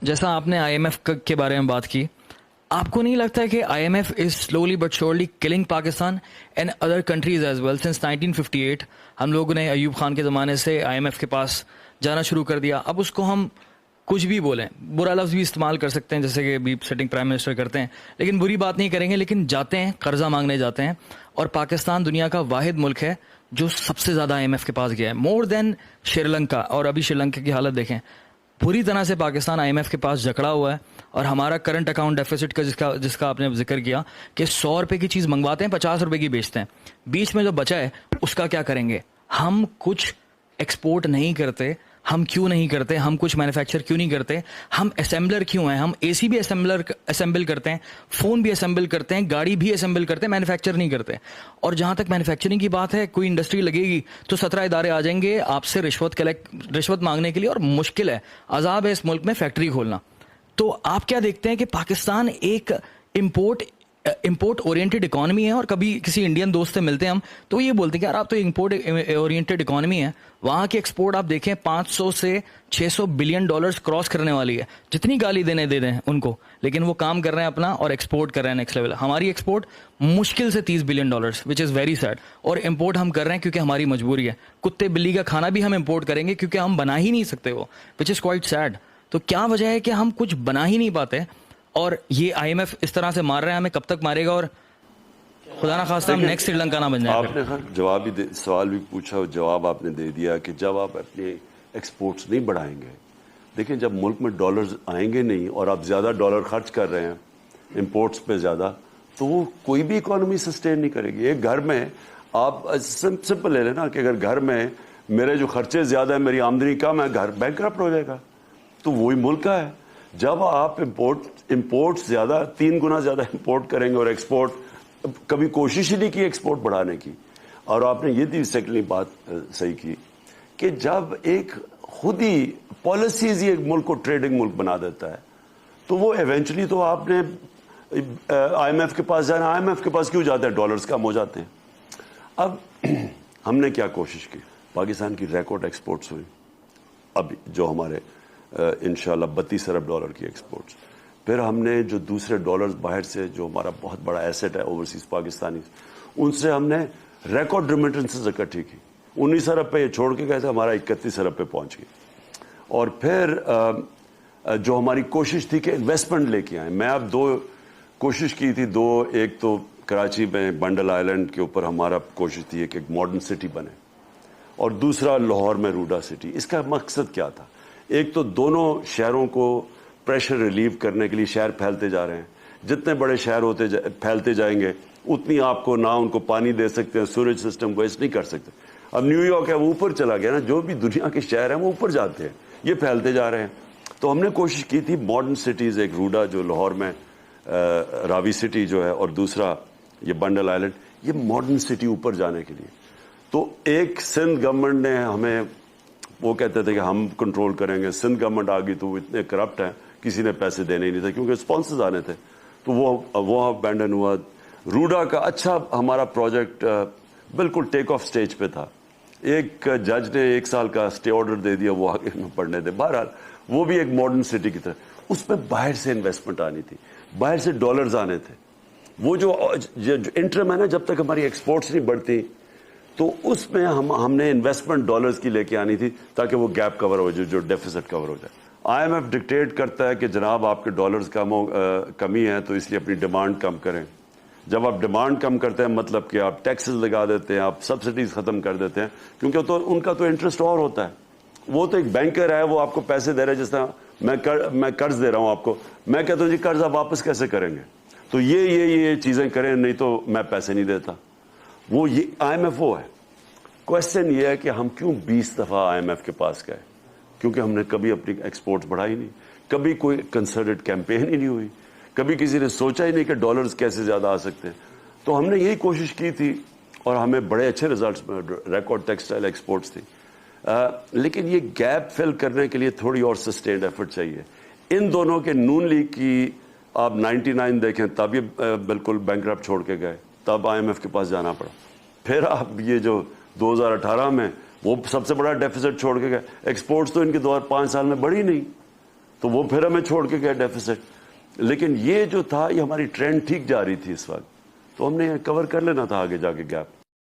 جیسا آپ نے آئی ایم ایف کے بارے میں بات کی، آپ کو نہیں لگتا ہے کہ IMF is slowly but surely killing Pakistan and other countries as well? Since 1958 ہم لوگوں نے ایوب خان کے زمانے سے آئی ایم ایف کے پاس جانا شروع کر دیا. اب اس کو ہم کچھ بھی بولیں، برا لفظ بھی استعمال کر سکتے ہیں جیسے کہ ابھی سٹنگ پرائم منسٹر کرتے ہیں، لیکن بری بات نہیں کریں گے. لیکن جاتے ہیں، قرضہ مانگنے جاتے ہیں، اور پاکستان دنیا کا واحد ملک ہے جو سب سے زیادہ آئی ایم ایف کے پاس گیا ہے، مور دین شری لنکا. اور ابھی شری لنکا کی حالت دیکھیں، پوری طرح سے پاکستان آئی ایم ایف کے پاس جکڑا ہوا ہے. اور ہمارا کرنٹ اکاؤنٹ ڈیفیسٹ کا جس کا آپ نے ذکر کیا کہ 100 روپے کی چیز منگواتے ہیں، 50 روپے کی بیچتے ہیں، بیچ میں جو بچا ہے اس کا کیا کریں گے؟ ہم کچھ ایکسپورٹ نہیں کرتے. ہم کیوں نہیں کرتے؟ ہم کچھ مینوفیکچر کیوں نہیں کرتے؟ ہم اسمبلر کیوں ہیں؟ ہم اے سی بھی اسمبل کرتے ہیں، فون بھی اسمبل کرتے ہیں، گاڑی بھی اسمبل کرتے ہیں، مینوفیکچر نہیں کرتے. اور جہاں تک مینوفیکچرنگ کی بات ہے، کوئی انڈسٹری لگے گی تو 17 ادارے آ جائیں گے آپ سے رشوت مانگنے کے لیے، اور مشکل ہے، عذاب ہے اس ملک میں فیکٹری کھولنا. تو آپ کیا دیکھتے ہیں کہ پاکستان ایک امپورٹ اورینٹڈ اکانومی ہے؟ اور کبھی کسی انڈین دوست سے ملتے ہیں ہم تو یہ بولتے ہیں کہ یار آپ تو امپورٹ اورینٹڈ اکانومی ہے. وہاں کی ایکسپورٹ آپ دیکھیں 500 سے 600 بلین ڈالرز کراس کرنے والی ہے. جتنی گالی دے دیں ان کو، لیکن وہ کام کر رہے ہیں اپنا اور ایکسپورٹ کر رہے ہیں نیکسٹ لیول. ہماری ایکسپورٹ مشکل سے 30 billion dollars, which is very sad. اور امپورٹ ہم کر رہے ہیں کیونکہ ہماری مجبوری ہے. کتے بلی کا کھانا بھی ہم امپورٹ کریں گے کیونکہ ہم بنا ہی نہیں سکتے وہ، وچ از کوائٹ سیڈ. تو کیا وجہ ہے کہ ہم کچھ بنا ہی نہیں پاتے؟ اور یہ آئی ایم ایف اس طرح سے مار رہا ہے، ہمیں کب تک مارے گا؟ اور خدا نہ خواستہ ہم نیکسٹ سری لنکا نہ بن جائیں. آپ نے جواب بھی سوال بھی پوچھا اور جواب آپ نے دے دیا کہ جب آپ اپنے ایکسپورٹس نہیں بڑھائیں گے، دیکھیں جب ملک میں ڈالرز آئیں گے نہیں اور آپ زیادہ ڈالر خرچ کر رہے ہیں امپورٹس پہ زیادہ، تو وہ کوئی بھی اکانومی سسٹین نہیں کرے گی. ایک گھر میں آپ سمپل لے لیں نا کہ اگر گھر میں میرے جو خرچے زیادہ ہیں، میری آمدنی کم ہے، گھر بینکرپٹ ہو جائے گا. تو وہی ملک کا ہے. جب آپ امپورٹ زیادہ 3 گنا زیادہ امپورٹ کریں گے اور ایکسپورٹ کبھی کوشش ہی نہیں کی ایکسپورٹ بڑھانے کی. اور آپ نے یہ بھی سیکنڈلی بات صحیح کی کہ جب ایک خود ہی پالیسیز ہی ایک ملک کو ٹریڈنگ ملک بنا دیتا ہے تو وہ ایونچولی تو آپ نے آئی ایم ایف کے پاس جانا. آئی ایم ایف کے پاس کیوں جاتے ہیں؟ ڈالرز کم ہو جاتے ہیں. اب ہم نے کیا کوشش کی؟ پاکستان کی ریکارڈ ایکسپورٹس ہوئی اب جو ہمارے انشاءاللہ 32 ارب ڈالر کی ایکسپورٹس. پھر ہم نے جو دوسرے ڈالرز باہر سے جو ہمارا بہت بڑا ایسٹ ہے اوورسیز پاکستانی، ان سے ہم نے ریکارڈ ریمیٹنسز اکٹھی کی. 19 ارب پہ یہ چھوڑ کے گئے تھے، ہمارا 31 ارب پہ پہنچ گئی. اور پھر جو ہماری کوشش تھی کہ انویسٹمنٹ لے کے آئیں، میں اب 2 کوشش کی تھی. ایک تو کراچی میں بنڈل آئلینڈ کے اوپر ہمارا کوشش تھی کہ ایک ماڈرن سٹی بنے، اور دوسرا لاہور میں روڈا سٹی. اس کا مقصد کیا تھا؟ ایک تو دونوں شہروں کو پریشر ریلیو کرنے کے لیے شہر پھیلتے جا رہے ہیں. جتنے بڑے شہر پھیلتے جائیں گے اتنی آپ کو نہ ان کو پانی دے سکتے ہیں، سوریج سسٹم ویسٹ نہیں کر سکتے. اب نیو یارک ہے وہ اوپر چلا گیا نا، جو بھی دنیا کے شہر ہیں وہ اوپر جاتے ہیں، یہ پھیلتے جا رہے ہیں. تو ہم نے کوشش کی تھی ماڈرن سٹیز، ایک روڈا جو لاہور میں راوی سٹی جو ہے، اور دوسرا یہ بنڈل آئلینڈ، یہ ماڈرن سٹی اوپر جانے کے لیے. تو ایک سندھ گورنمنٹ نے ہمیں، وہ کہتے تھے کہ ہم کنٹرول کریں گے. سندھ گورنمنٹ آ گئی تو وہ اتنے کرپٹ ہیں، کسی نے پیسے دینے ہی نہیں تھے کیونکہ اسپانسرز آنے تھے. تو وہ ابینڈن ہوا. روڈا کا اچھا ہمارا پروجیکٹ بالکل ٹیک آف سٹیج پہ تھا. ایک جج نے 1 سال کا اسٹے آرڈر دے دیا، وہ آگے میں پڑھنے دے. بہرحال وہ بھی ایک ماڈرن سٹی کی طرح. اس میں باہر سے انویسٹمنٹ آنی تھی، باہر سے ڈالرز آنے تھے. وہ جو انٹرم ہے نا، جب تک ہماری ایکسپورٹس نہیں بڑھتی تو اس میں ہم نے انویسٹمنٹ ڈالرز کی لے کے آنی تھی تاکہ وہ گیپ کور ہو جائے، جو ڈیفیسٹ کور ہو جائے. آئی ایم ایف ڈکٹیٹ کرتا ہے کہ جناب آپ کے ڈالرز کمی ہے تو اس لیے اپنی ڈیمانڈ کم کریں. جب آپ ڈیمانڈ کم کرتے ہیں مطلب کہ آپ ٹیکسز لگا دیتے ہیں، آپ سبسڈیز ختم کر دیتے ہیں، کیونکہ تو ان کا تو انٹرسٹ اور ہوتا ہے. وہ تو ایک بینکر ہے، وہ آپ کو پیسے دے رہے ہیں. جس طرح میں قرض دے رہا ہوں آپ کو، میں کہتا ہوں جی قرض آپ واپس کیسے کریں گے؟ تو یہ چیزیں کریں، نہیں تو میں پیسے نہیں دیتا. وہ یہ آئی ایم ایف وہ ہے. کوشچن یہ ہے کہ ہم کیوں 20 دفعہ آئی ایم ایف کے پاس گئے؟ کیونکہ ہم نے کبھی اپنی ایکسپورٹس بڑھائی نہیں، کبھی کوئی کنسرٹڈ کیمپین ہی نہیں ہوئی، کبھی کسی نے سوچا ہی نہیں کہ ڈالرز کیسے زیادہ آ سکتے ہیں. تو ہم نے یہی کوشش کی تھی اور ہمیں بڑے اچھے ریزلٹس میں، ریکارڈ ٹیکسٹائل ایکسپورٹس تھی. لیکن یہ گیپ فل کرنے کے لیے تھوڑی اور سسٹینڈ ایفرٹ چاہیے. ان دونوں کے نون لیگ کی آپ 99 دیکھیں، تب یہ بالکل بینکرپٹ چھوڑ کے گئے، تب آئی ایم ایف کے پاس جانا پڑا. پھر آپ یہ جو 2018 میں وہ سب سے بڑا ڈیفیسٹ چھوڑ کے گئے. ایکسپورٹس تو ان کے 5 سال میں بڑھی نہیں. تو وہ پھر ہمیں چھوڑ کے گئے ڈیفیسٹ. لیکن یہ جو تھا یہ ہماری ٹرینڈ ٹھیک جا رہی تھی اس وقت, تو ہم نے کور کر لینا تھا آگے جا کے گیپ.